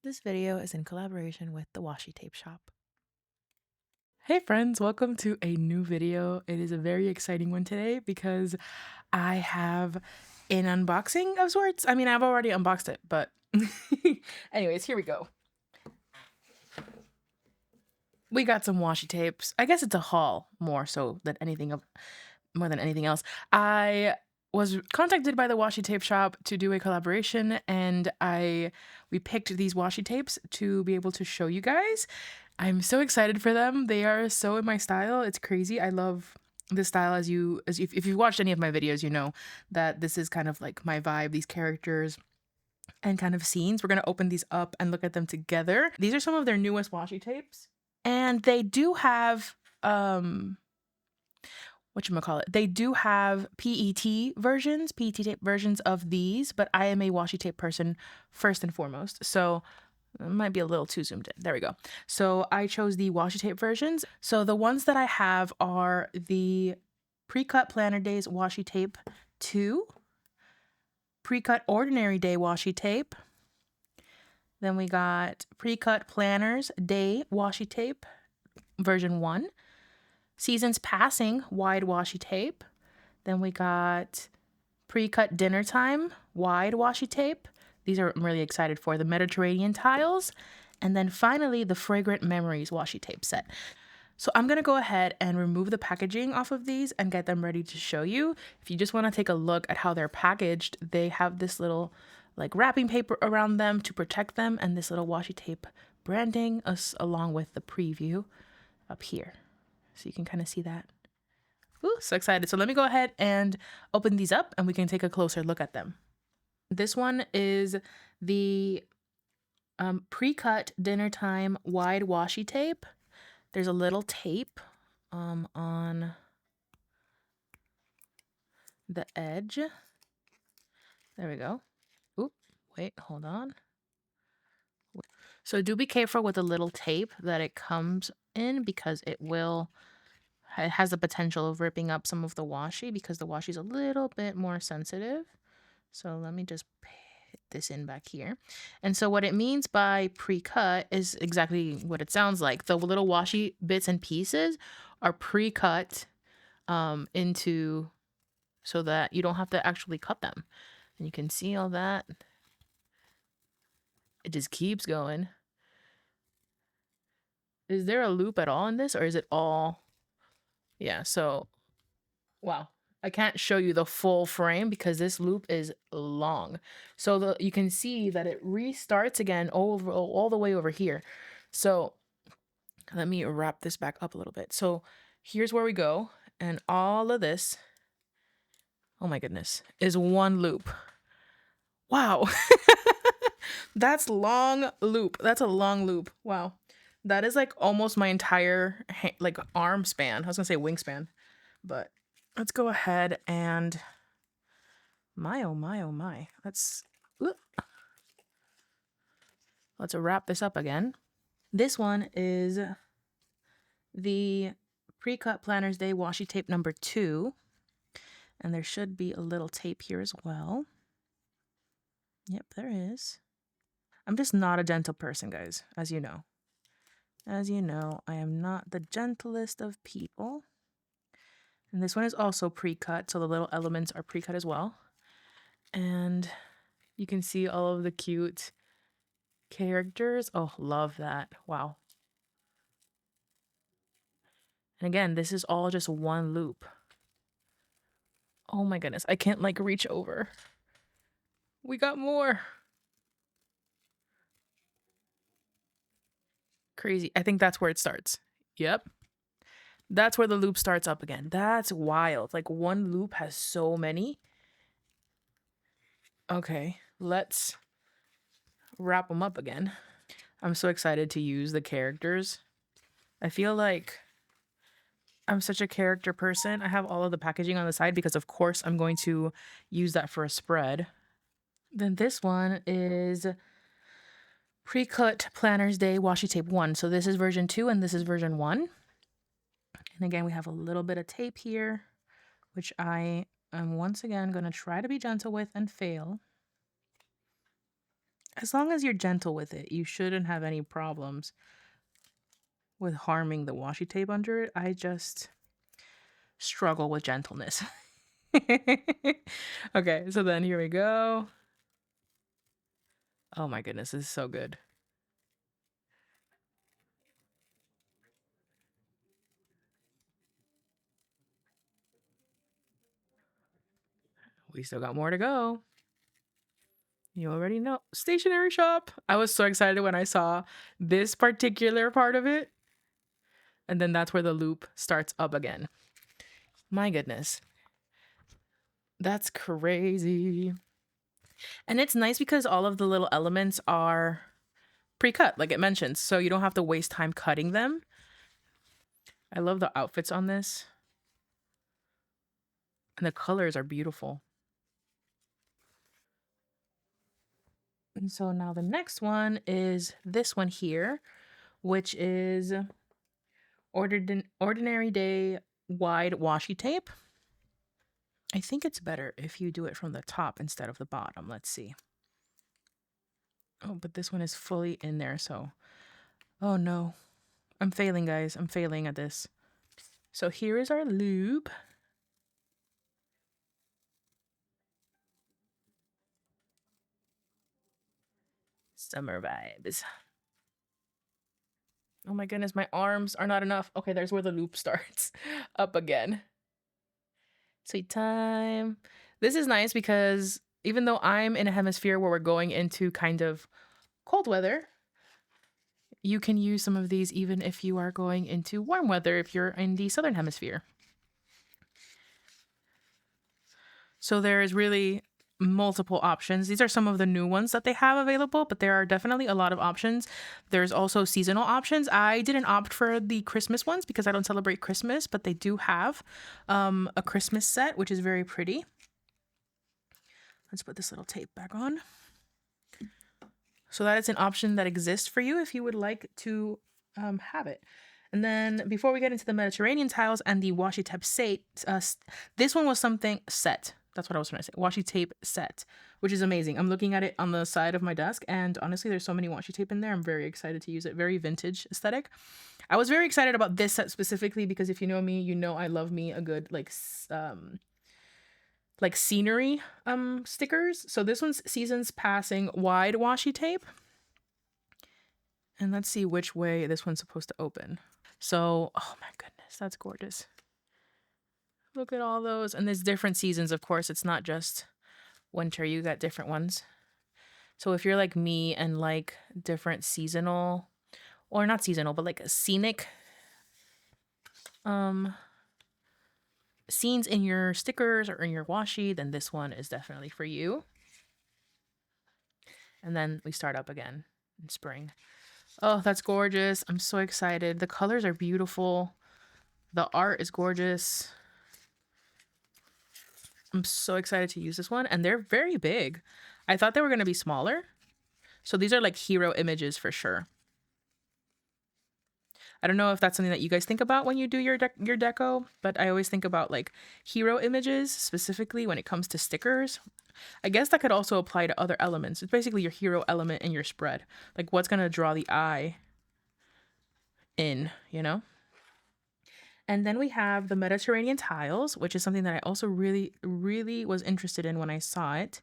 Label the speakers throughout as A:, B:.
A: This video is in collaboration with the Washi Tape Shop. Hey friends, welcome to a new video. It is a very exciting one today because I have an unboxing of sorts. I mean, I've already unboxed it, but anyways, here we go. We got some washi tapes. I guess it's a haul more than anything else. I was contacted by the Washi Tape Shop to do a collaboration, and we picked these washi tapes to be able to show you guys. I'm so excited for them. They are so in my style. It's crazy. I love this style. If you've watched any of my videos, you know that this is kind of like my vibe, these characters and kind of scenes. We're going to open these up and look at them together. These are some of their newest washi tapes, and they do have they do have PET tape versions of these, but I am a washi tape person first and foremost. So it might be a little too zoomed in. There we go. So I chose the washi tape versions. So the ones that I have are the Pre-Cut Planner Days Washi Tape 2, Pre-Cut Ordinary Day Washi Tape. Then we got Pre-Cut Planners Day Washi Tape version 1. Seasons Passing Wide Washi Tape. Then we got Pre-Cut Dinner Time Wide Washi Tape. These are I'm really excited for. The Mediterranean Tiles. And then finally, the Fragrant Memories Washi Tape set. So I'm going to go ahead and remove the packaging off of these and get them ready to show you. If you just want to take a look at how they're packaged, they have this little like wrapping paper around them to protect them, and this little washi tape branding along with the preview up here. So you can kind of see that. Ooh, so excited. So let me go ahead and open these up and we can take a closer look at them. This one is the Pre-Cut Dinner Time Wide Washi Tape. There's a little tape on the edge. There we go. Oop, wait, hold on. So do be careful with the little tape that it comes in, because it has the potential of ripping up some of the washi, because the washi is a little bit more sensitive. So let me just put this in back here. And so what it means by pre-cut is exactly what it sounds like. The little washi bits and pieces are pre-cut into so that you don't have to actually cut them. And you can see all that. It just keeps going. Is there a loop at all in this, or is it all? Yeah, so wow. I can't show you the full frame because this loop is long. So you can see that it restarts again all the way over here. So let me wrap this back up a little bit. So here's where we go. And all of this, oh my goodness, is one loop. Wow. That's long loop. That's a long loop. Wow. That is like almost my entire like arm span. I was gonna say wingspan, but let's go ahead and oh my. Let's wrap this up again. This one is the Pre-Cut Planners Day Washi Tape number 2. And there should be a little tape here as well. Yep, there is. I'm just not a gentle person, guys, as you know. As you know, I am not the gentlest of people. And this one is also pre-cut, so the little elements are pre-cut as well. And you can see all of the cute characters. Oh, love that. Wow. And again, this is all just one loop. Oh my goodness, I can't like reach over. We got more. Crazy. I think that's where it starts. Yep. That's where the loop starts up again. That's wild. Like one loop has so many. Okay, let's wrap them up again. I'm so excited to use the characters. I feel like I'm such a character person. I have all of the packaging on the side because of course I'm going to use that for a spread. Then this one is Pre-Cut Planners Day Washi Tape 1. So this is version 2 and this is version 1. And again, we have a little bit of tape here, which I am once again going to try to be gentle with and fail. As long as you're gentle with it, you shouldn't have any problems with harming the washi tape under it. I just struggle with gentleness. Okay, so then here we go. Oh my goodness, this is so good. We still got more to go. You already know. Stationery shop. I was so excited when I saw this particular part of it. And then that's where the loop starts up again. My goodness. That's crazy. And it's nice because all of the little elements are pre-cut, like it mentions, so you don't have to waste time cutting them. I love the outfits on this. And the colors are beautiful. And so now the next one is this one here, which is Ordinary Day Wide Washi Tape. I think it's better if you do it from the top instead of the bottom. Let's see. Oh, but this one is fully in there, so... Oh no. I'm failing, guys. I'm failing at this. So here is our loop. Summer vibes. Oh my goodness, my arms are not enough. Okay, there's where the loop starts. Up again. Sweet time. This is nice because even though I'm in a hemisphere where we're going into kind of cold weather, you can use some of these even if you are going into warm weather if you're in the southern hemisphere. So there is really multiple options. These are some of the new ones that they have available, but there are definitely a lot of options. There's also seasonal options. I didn't opt for the Christmas ones because I don't celebrate Christmas, but they do have a Christmas set, which is very pretty. Let's put this little tape back on. So that is an option that exists for you if you would like to have it. And then before we get into the Mediterranean tiles and the washi tape set, this one was something set. That's what I was trying to say. Washi tape set, which is amazing. I'm looking at it on the side of my desk, and honestly, there's so many washi tape in there. I'm very excited to use it. Very vintage aesthetic. I was very excited about this set specifically because if you know me, you know I love me a good like scenery stickers. So this one's Seasons Passing Wide Washi Tape. And let's see which way this one's supposed to open. So, oh my goodness, that's gorgeous. Look at all those. And there's different seasons, of course. It's not just winter. You got different ones. So if you're like me and like different seasonal, or not seasonal, but like a scenic scenes in your stickers or in your washi, then this one is definitely for you. And then we start up again in spring. Oh, that's gorgeous. I'm so excited. The colors are beautiful. The art is gorgeous. I'm so excited to use this one. And they're very big. I thought they were going to be smaller. So these are like hero images for sure. I don't know if that's something that you guys think about when you do your deco, but I always think about like hero images specifically when it comes to stickers. I guess that could also apply to other elements. It's basically your hero element in your spread. Like what's going to draw the eye in, you know? And then we have the Mediterranean tiles, which is something that I also really, really was interested in when I saw it.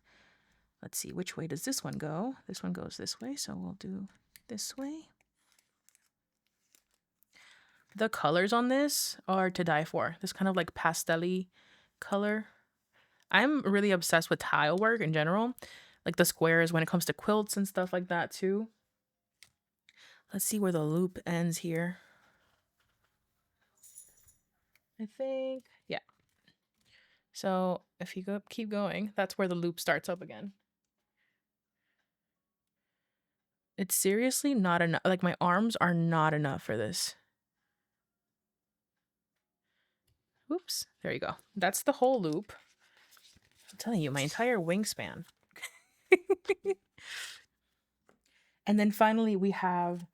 A: Let's see, which way does this one go? This one goes this way, so we'll do this way. The colors on this are to die for. This kind of like pastel-y color. I'm really obsessed with tile work in general. Like the squares when it comes to quilts and stuff like that too. Let's see where the loop ends here. I think, yeah. So if you keep going, that's where the loop starts up again. It's seriously not enough. Like my arms are not enough for this. Oops, there you go. That's the whole loop. I'm telling you, my entire wingspan. And then finally we have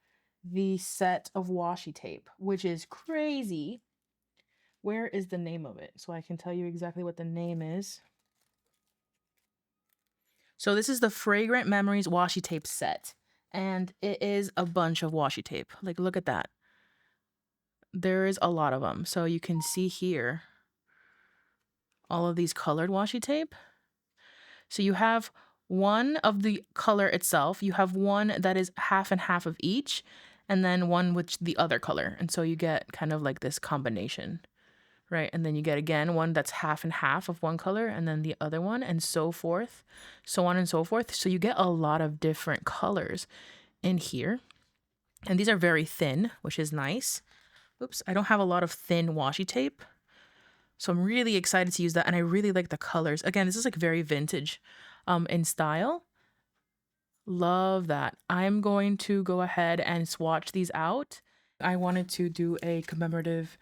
A: the set of washi tape, which is crazy. Where is the name of it? So I can tell you exactly what the name is. So this is the Fragrant Memories washi tape set. And it is a bunch of washi tape. Like, look at that. There is a lot of them. So you can see here all of these colored washi tape. So you have one of the color itself. You have one that is half and half of each, and then one with the other color. And so you get kind of like this combination, right? And then you get again one that's half and half of one color, and then the other one, and so forth, so on and so forth. So you get a lot of different colors in here. And these are very thin, which is nice. Oops, I don't have a lot of thin washi tape. So I'm really excited to use that. And I really like the colors. Again, this is like very vintage in style. Love that. I'm going to go ahead and swatch these out. I wanted to do a commemorative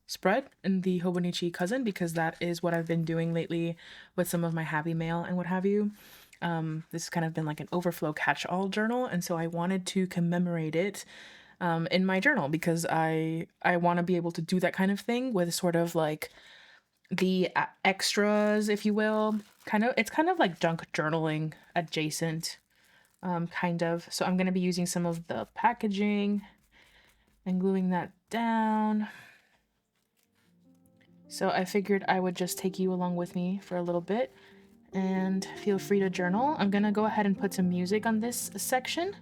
A: spread in the Hobonichi Cousin because that is what I've been doing lately with some of my happy mail and what have you. This has kind of been like an overflow catch-all journal. And so I wanted to commemorate it in my journal because I want to be able to do that kind of thing with sort of like the extras, if you will. It's kind of like junk journaling adjacent, kind of. So I'm going to be using some of the packaging and gluing that down. So I figured I would just take you along with me for a little bit and feel free to journal. I'm going to go ahead and put some music on this section.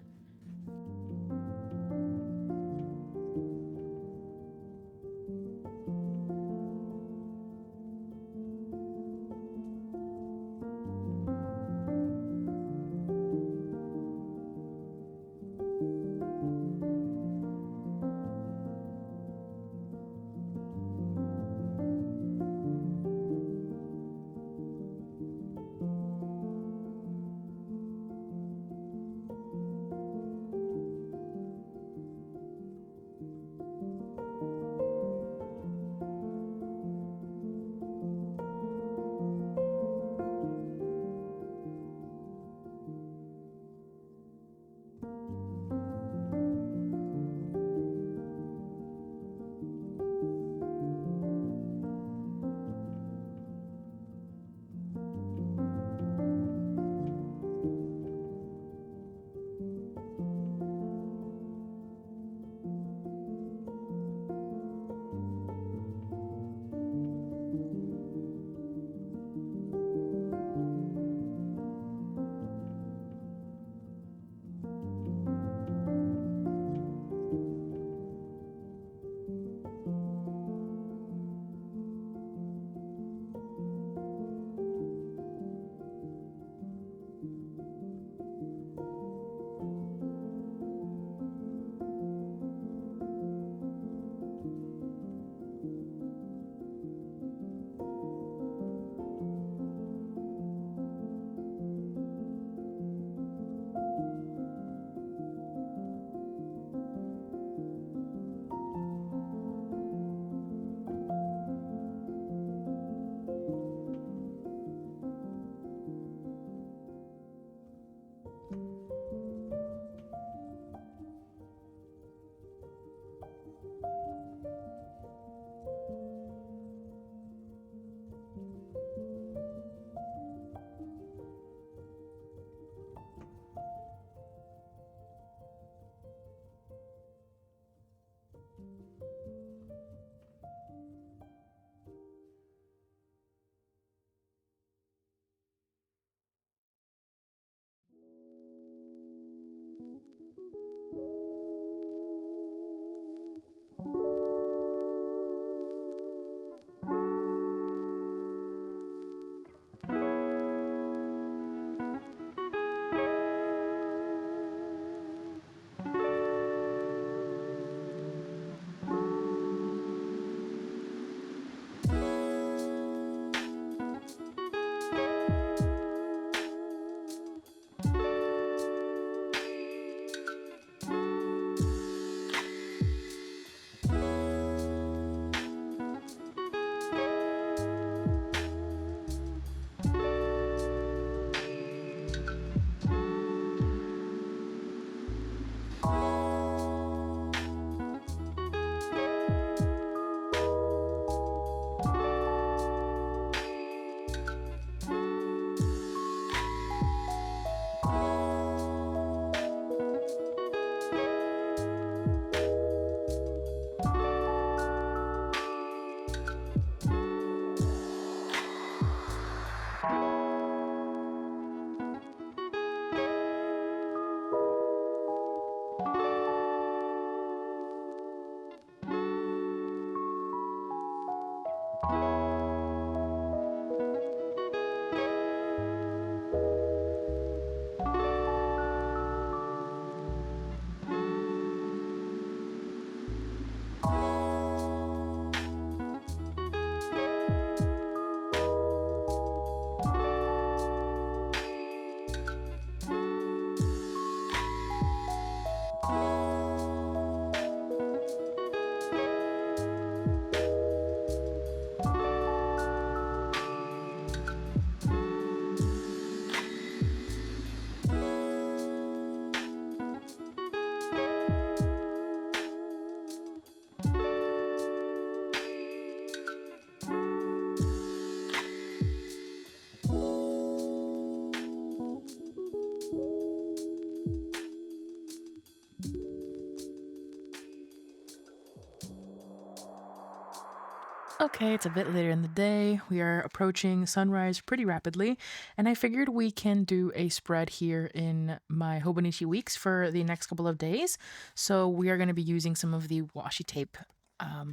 A: Okay, it's a bit later in the day. We are approaching sunrise pretty rapidly, and I figured we can do a spread here in my Hobonichi weeks for the next couple of days. So we are going to be using some of the washi tape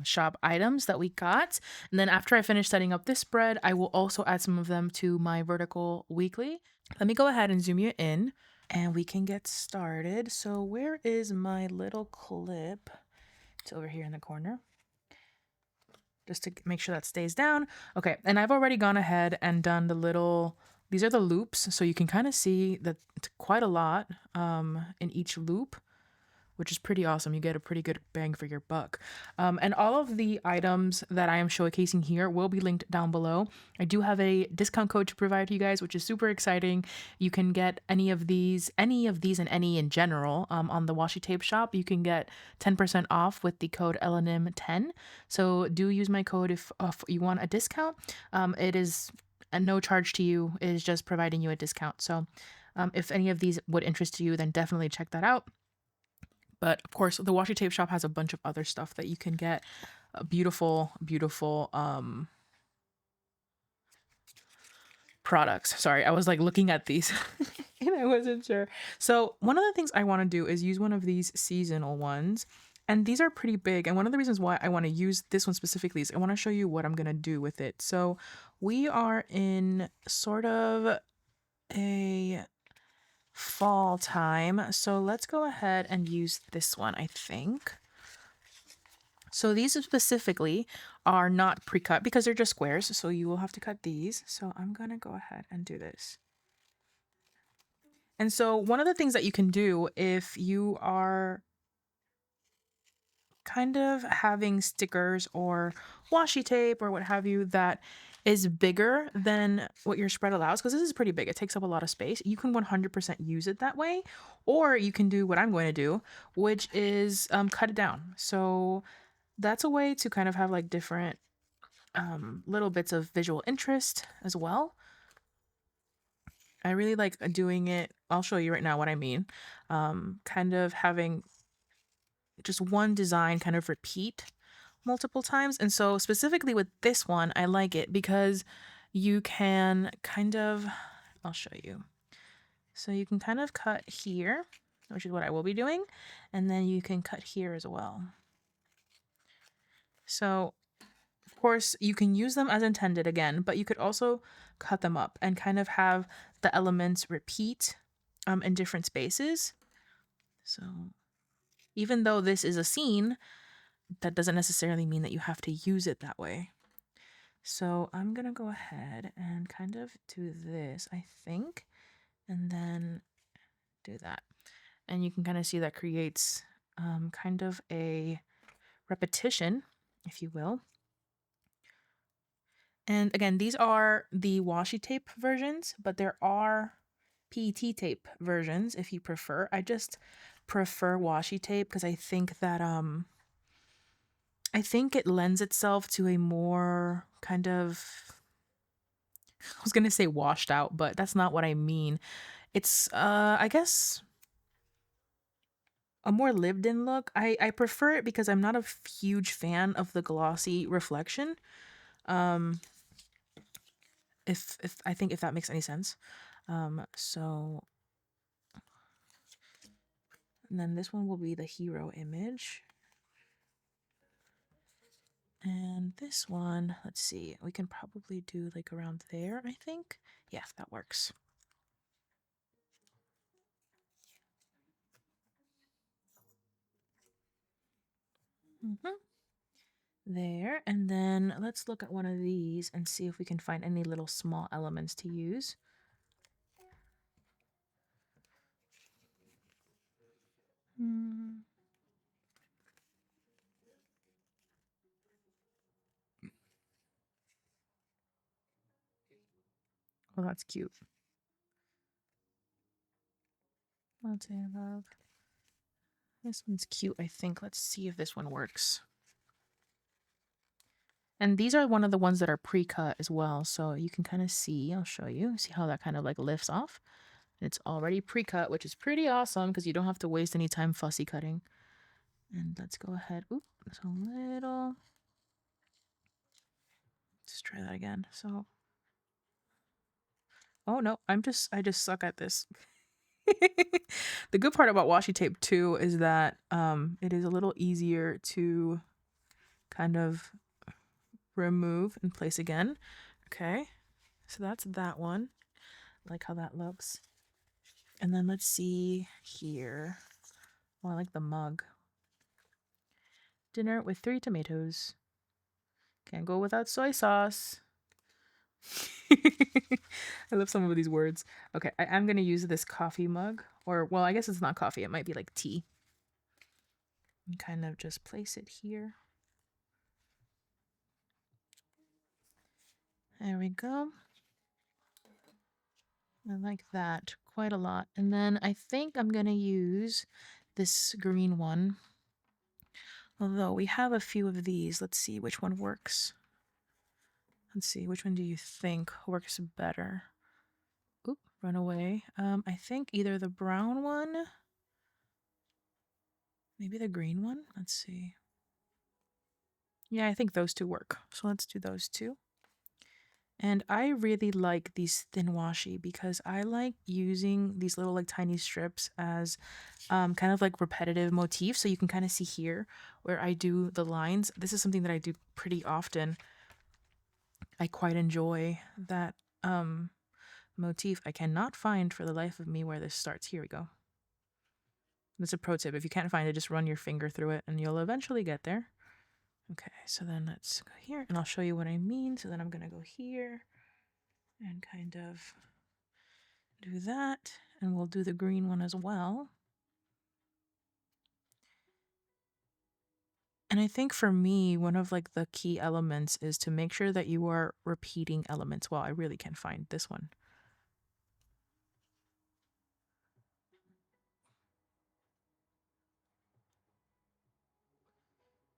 A: shop items that we got. And then after I finish setting up this spread, I will also add some of them to my vertical weekly. Let me go ahead and zoom you in and we can get started. So where is my little clip? It's over here in the corner, just to make sure that stays down. Okay, and I've already gone ahead and done the little, these are the loops, so you can kind of see that it's quite a lot in each loop, which is pretty awesome. You get a pretty good bang for your buck. And all of the items that I am showcasing here will be linked down below. I do have a discount code to provide to you guys, which is super exciting. You can get any of these and any in general on the Washi Tape Shop. You can get 10% off with the code LNM10. So do use my code if you want a discount. It is no charge to you. It is just providing you a discount. So if any of these would interest you, then definitely check that out. But of course, the Washi Tape Shop has a bunch of other stuff that you can get. Beautiful, beautiful products. Sorry, I was like looking at these and I wasn't sure. So one of the things I want to do is use one of these seasonal ones. And these are pretty big. And one of the reasons why I want to use this one specifically is I want to show you what I'm going to do with it. So we are in sort of a fall time. So let's go ahead and use this one, I think. So these specifically are not pre-cut because they're just squares. So you will have to cut these. So I'm going to go ahead and do this. And so one of the things that you can do if you are kind of having stickers or washi tape or what have you that is bigger than what your spread allows, because this is pretty big, it takes up a lot of space, you can 100% use it that way, or you can do what I'm going to do, which is cut it down. So that's a way to kind of have like different little bits of visual interest as well. I really like doing it. I'll show you right now what I mean. Kind of having just one design kind of repeat multiple times. And so specifically with this one, I like it because you can kind of, I'll show you. So you can kind of cut here, which is what I will be doing. And then you can cut here as well. So of course you can use them as intended again, but you could also cut them up and kind of have the elements repeat in different spaces. So even though this is a scene, that doesn't necessarily mean that you have to use it that way. So I'm going to go ahead and kind of do this, I think, and then do that. And you can kind of see that creates kind of a repetition, if you will. And again, these are the washi tape versions, but there are PET tape versions if you prefer. I just prefer washi tape because I think that I think it lends itself to a more kind of, I was gonna say washed out, but that's not what I mean. It's I guess a more lived in look. I prefer it because I'm not a huge fan of the glossy reflection. If I think if that makes any sense. So and then this one will be the hero image. And this one, let's see, we can probably do like around there, I think. Yeah, that works. There, and then let's look at one of these and see if we can find any little small elements to use. Well, that's cute. Latte love. This one's cute, I think. Let's see if this one works. And these are one of the ones that are pre-cut as well. So you can kind of see, I'll show you, see how that kind of like lifts off. And it's already pre-cut, which is pretty awesome because you don't have to waste any time fussy cutting. And let's go ahead. Oop, there's a little. Let's try that again. So, oh no, I just suck at this. The good part about washi tape too is that it is a little easier to kind of remove and place again. Okay, so that's that one. I like how that looks. And then let's see here. Oh, I like the mug. Dinner with 3 tomatoes. Can't go without soy sauce. I love some of these words. Okay, I am going to use this coffee mug. Or, well, I guess it's not coffee. It might be like tea. And kind of just place it here. There we go. I like that quite a lot. And then I think I'm going to use this green one. Although we have a few of these. Let's see which one works. Let's see, which one do you think works better? Oop, run away. I think either the brown one, maybe the green one. Let's see. Yeah, I think those two work. So let's do those two. And I really like these thin washi because I like using these little like tiny strips as kind of like repetitive motifs. So you can kind of see here where I do the lines. This is something that I do pretty often. I quite enjoy that motif. I cannot find for the life of me where this starts. Here we go. That's a pro tip. If you can't find it, just run your finger through it and you'll eventually get there. Okay, so then let's go here and I'll show you what I mean. So then I'm going to go here and kind of do that. And we'll do the green one as well. And I think for me, one of like the key elements is to make sure that you are repeating elements. Well, I really can't find this one.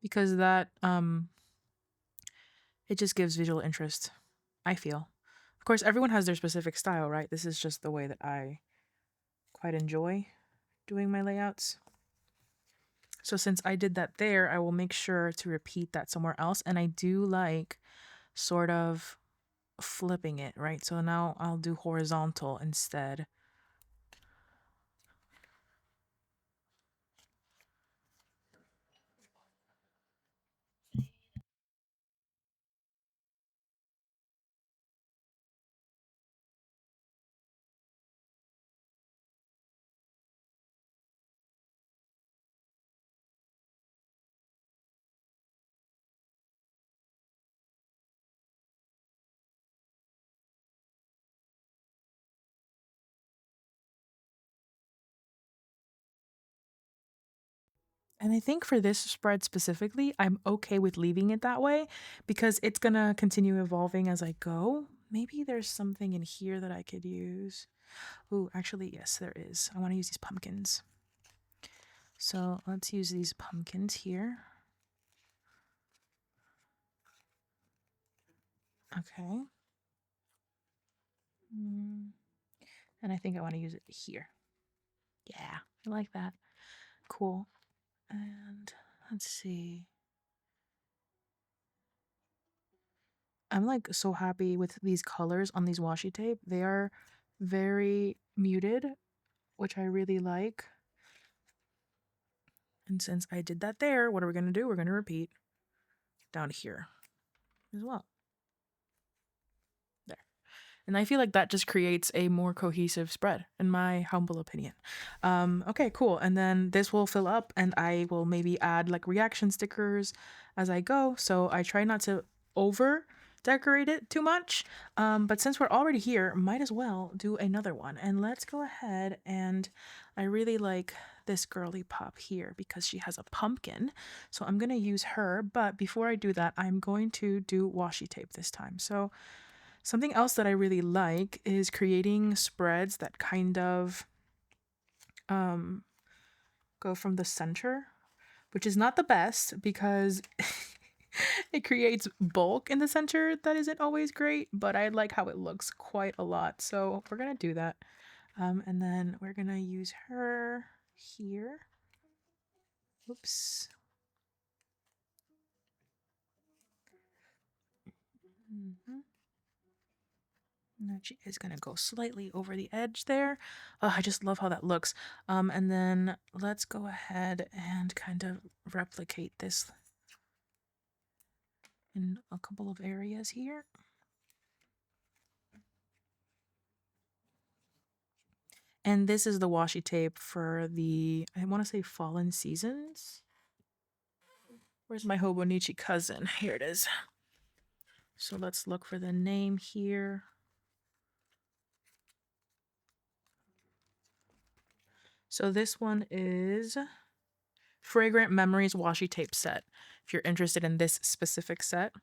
A: Because that it just gives visual interest, I feel. Of course, everyone has their specific style, right? This is just the way that I quite enjoy doing my layouts. So since I did that there, I will make sure to repeat that somewhere else. And I do like sort of flipping it, right? So now I'll do horizontal instead. And I think for this spread specifically, I'm okay with leaving it that way because it's going to continue evolving as I go. Maybe there's something in here that I could use. Ooh, actually, yes, there is. I want to use these pumpkins. So let's use these pumpkins here. Okay. And I think I want to use it here. Yeah, I like that. Cool. And let's see. I'm like so happy with these colors on these washi tape. They are very muted, which I really like. And since I did that there, what are we going to do? We're going to repeat down here as well. There. And I feel like that just creates a more cohesive spread, in my humble opinion. Okay, cool. And then this will fill up and I will maybe add like reaction stickers as I go. So I try not to over decorate it too much. But since we're already here, might as well do another one. And let's go ahead and I really like this girly pop here because she has a pumpkin. So I'm going to use her. But before I do that, I'm going to do washi tape this time. So something else that I really like is creating spreads that kind of go from the center, which is not the best because it creates bulk in the center that isn't always great, but I like how it looks quite a lot. So we're going to do that. And then we're going to use her here. Oops. And she is going to go slightly over the edge there. Oh, I just love how that looks. And then let's go ahead and kind of replicate this in a couple of areas here. And this is the washi tape for the, I want to say Fallen Seasons. Where's my Hobonichi Cousin? Here it is. So let's look for the name here. So this one is Fragrant Memories Washi Tape Set. If you're interested in this specific set,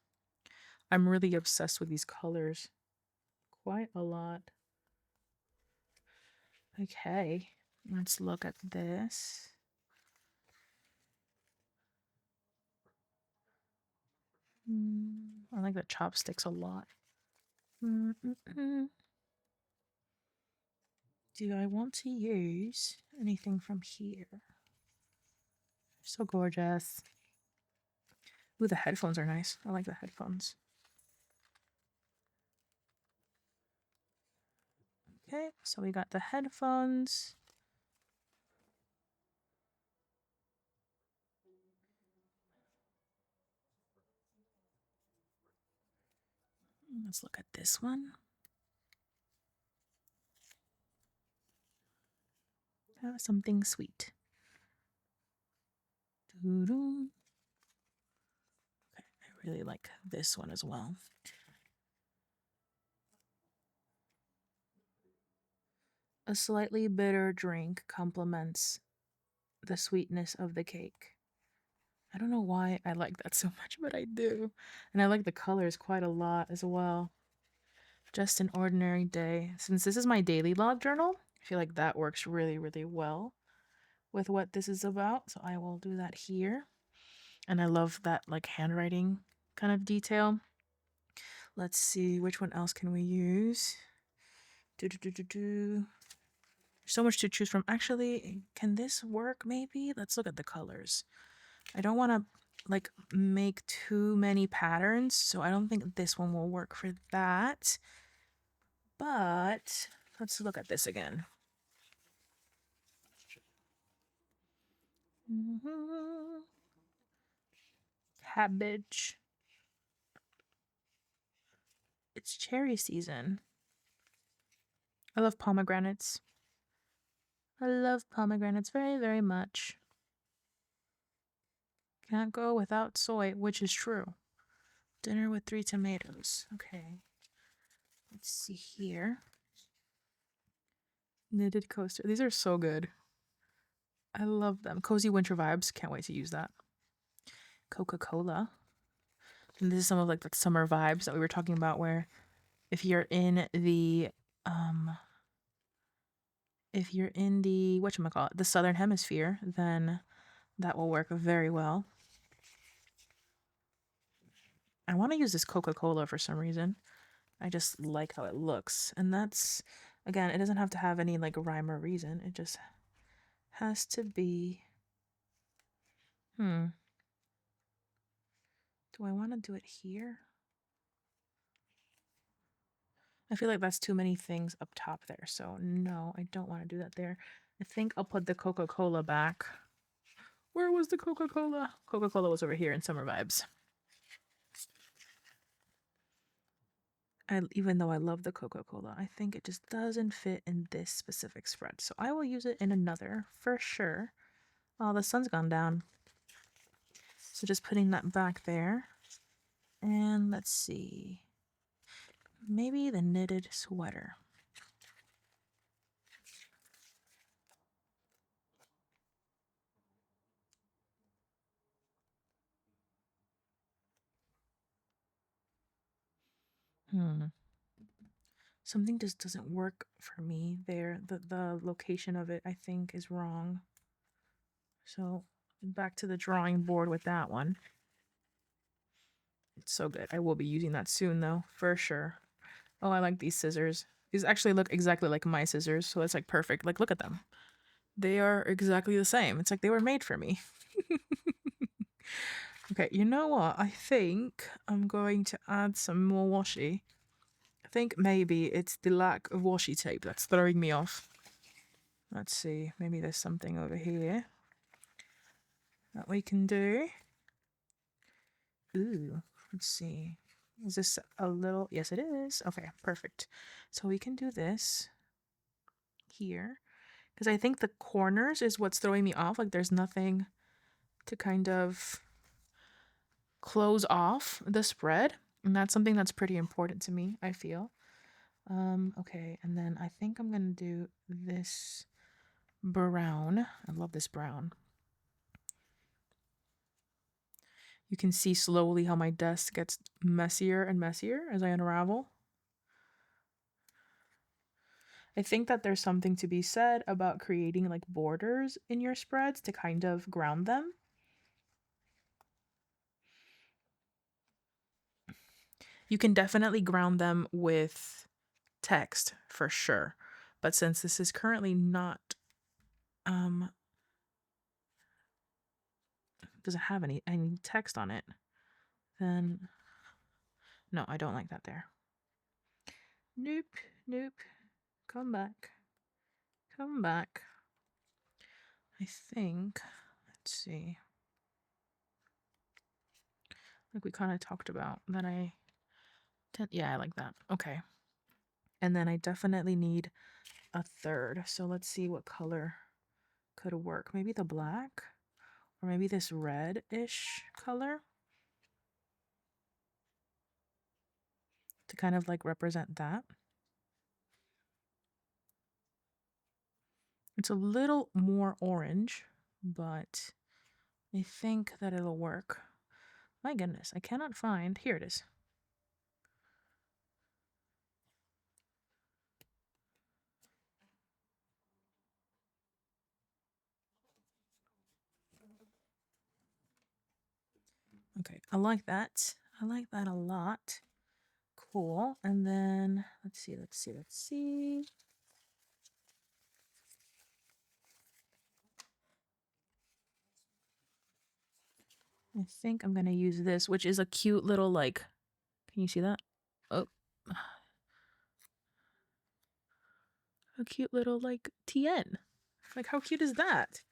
A: I'm really obsessed with these colors. Quite a lot. Okay, let's look at this. I like the chopsticks a lot. Do I want to use anything from here? So gorgeous. Ooh, the headphones are nice. I like the headphones. Okay, so we got the headphones. Let's look at this one. Something sweet. Okay, I really like this one as well. A slightly bitter drink complements the sweetness of the cake. I don't know why I like that so much, but I do. And I like the colors quite a lot as well. Just an ordinary day. Since this is my daily log journal, I feel like that works really, really well with what this is about. So I will do that here. And I love that like handwriting kind of detail. Let's see, which one else can we use? There's so much to choose from. Actually, can this work maybe? Let's look at the colors. I don't want to like make too many patterns, so I don't think this one will work for that. But let's look at this again. Cabbage. It's cherry season. I love pomegranates. I love pomegranates very, very much. Can't go without soy, which is true. Dinner with 3 tomatoes. Okay. Let's see here. Knitted coaster. These are so good. I love them. Cozy winter vibes. Can't wait to use that. Coca-Cola. And this is some of like the summer vibes that we were talking about, where if you're in the whatchamacallit, the southern hemisphere, then that will work very well. I want to use this Coca-Cola for some reason. I just like how it looks. And that's, again, it doesn't have to have any like rhyme or reason. It just has to be. Do I want to do it here? I feel like that's too many things up top there. So no, I don't want to do that there. I think I'll put the Coca-Cola back. Where was the Coca-Cola? Coca-Cola was over here in Summer Vibes. Even though I love the Coca-Cola, I think it just doesn't fit in this specific spread. So I will use it in another for sure. Oh, the sun's gone down. So just putting that back there. And let's see. Maybe the knitted sweater. Something just doesn't work for me there. The location of it, I think, is wrong. So back to the drawing board with that one. It's so good. I will be using that soon, though, for sure. Oh, I like these scissors. These actually look exactly like my scissors, so it's like perfect. Like, look at them. They are exactly the same. It's like they were made for me. Okay, you know what? I think I'm going to add some more washi. I think maybe it's the lack of washi tape that's throwing me off. Let's see, maybe there's something over here that we can do. Ooh, let's see. Is this a little? Yes, it is. Okay, perfect. So we can do this here because I think the corners is what's throwing me off. Like there's nothing to kind of close off the spread. And that's something that's pretty important to me, I feel. Okay, and then I think I'm gonna do this brown. I love this brown. You can see slowly how my desk gets messier and messier as I unravel. I think that there's something to be said about creating like borders in your spreads to kind of ground them. You can definitely ground them with text for sure. But since this is currently not doesn't have any text on it, then no, I don't like that there. Nope, nope. Come back. Come back. I think, let's see. Like we kind of talked about that yeah, I like that. Okay. And then I definitely need a third. So let's see what color could work. Maybe the black or maybe this red-ish color to kind of like represent that. It's a little more orange, but I think that it'll work. My goodness, I cannot find. Here it is. Okay, I like that. I like that a lot. Cool. And then let's see. I think I'm gonna use this, which is a cute little like. Can you see that? Oh, a cute little like TN. Like how cute is that?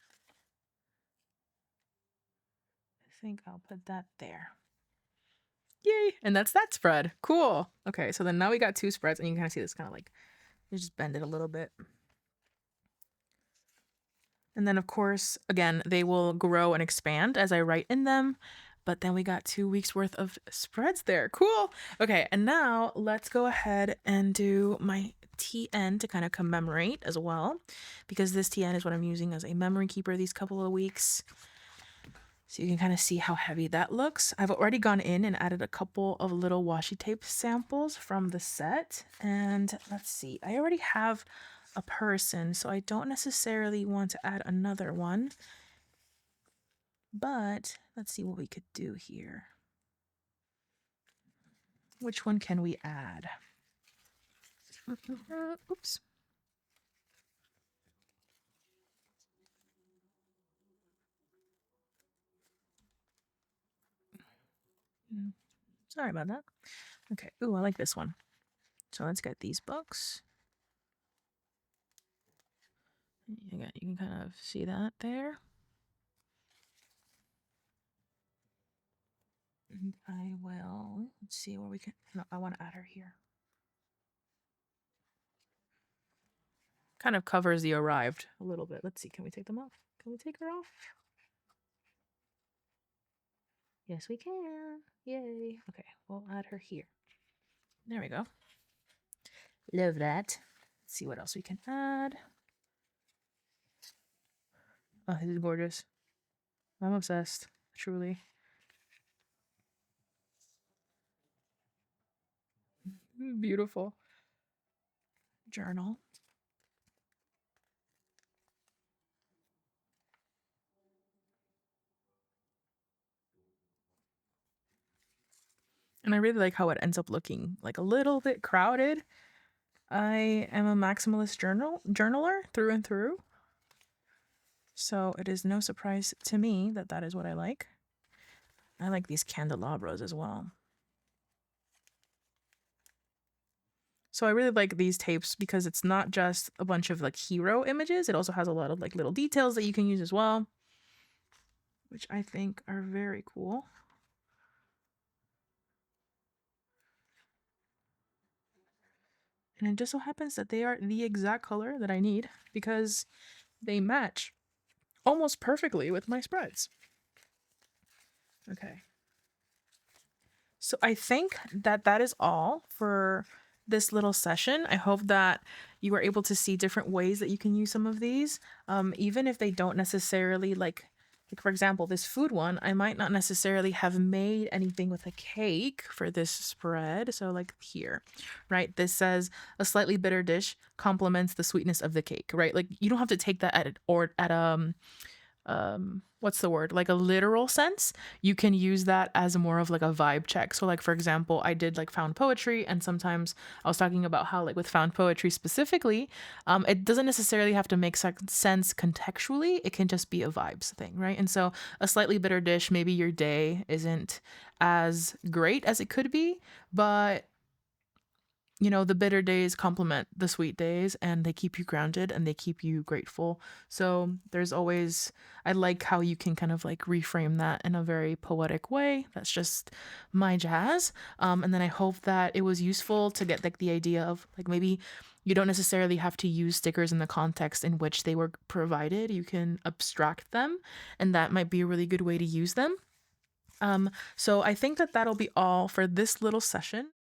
A: I think I'll put that there. Yay! And that's that spread. Cool. Okay, so then now we got two spreads, and you can kind of see this kind of like you just bend it a little bit. And then, of course, again, they will grow and expand as I write in them. But then we got 2 weeks worth of spreads there. Cool. Okay, and now let's go ahead and do my TN to kind of commemorate as well, because this TN is what I'm using as a memory keeper these couple of weeks. So you can kind of see how heavy that looks. I've already gone in and added a couple of little washi tape samples from the set. And let's see, I already have a person, so I don't necessarily want to add another one. But let's see what we could do here. Which one can we add? Oops. Sorry about that. Okay. Ooh, I like this one. So let's get these books. You can kind of see that there. And I will, let's see where we can, no, I want to add her here. Kind of covers the arrived a little bit. Let's see, can we take them off? Can we take her off? Yes, we can. Yay. Okay, we'll add her here. There we go. Love that. Let's see what else we can add. Oh, this is gorgeous. I'm obsessed, truly. Beautiful. Journal. And I really like how it ends up looking like a little bit crowded. I am a maximalist journaler through and through. So it is no surprise to me that that is what I like. I like these candelabras as well. So I really like these tapes because it's not just a bunch of like hero images. It also has a lot of like little details that you can use as well, which I think are very cool. And it just so happens that they are the exact color that I need because they match almost perfectly with my spreads. Okay. So I think that that is all for this little session. I hope that you were able to see different ways that you can use some of these, even if they don't necessarily like for example, this food one, I might not necessarily have made anything with a cake for this spread. So like here, right? This says a slightly bitter dish complements the sweetness of the cake, right? Like you don't have to take that at what's the word, like a literal sense. You can use that as more of like a vibe check. So like for example, I did like found poetry, and sometimes I was talking about how like with found poetry specifically, it doesn't necessarily have to make sense contextually. It can just be a vibes thing, right? And so a slightly bitter dish, maybe your day isn't as great as it could be, but you know, the bitter days complement the sweet days, and they keep you grounded and they keep you grateful. So there's always, I like how you can kind of like reframe that in a very poetic way. That's just my jazz. And then I hope that it was useful to get like the idea of like maybe you don't necessarily have to use stickers in the context in which they were provided. You can abstract them, and that might be a really good way to use them. So I think that that'll be all for this little session.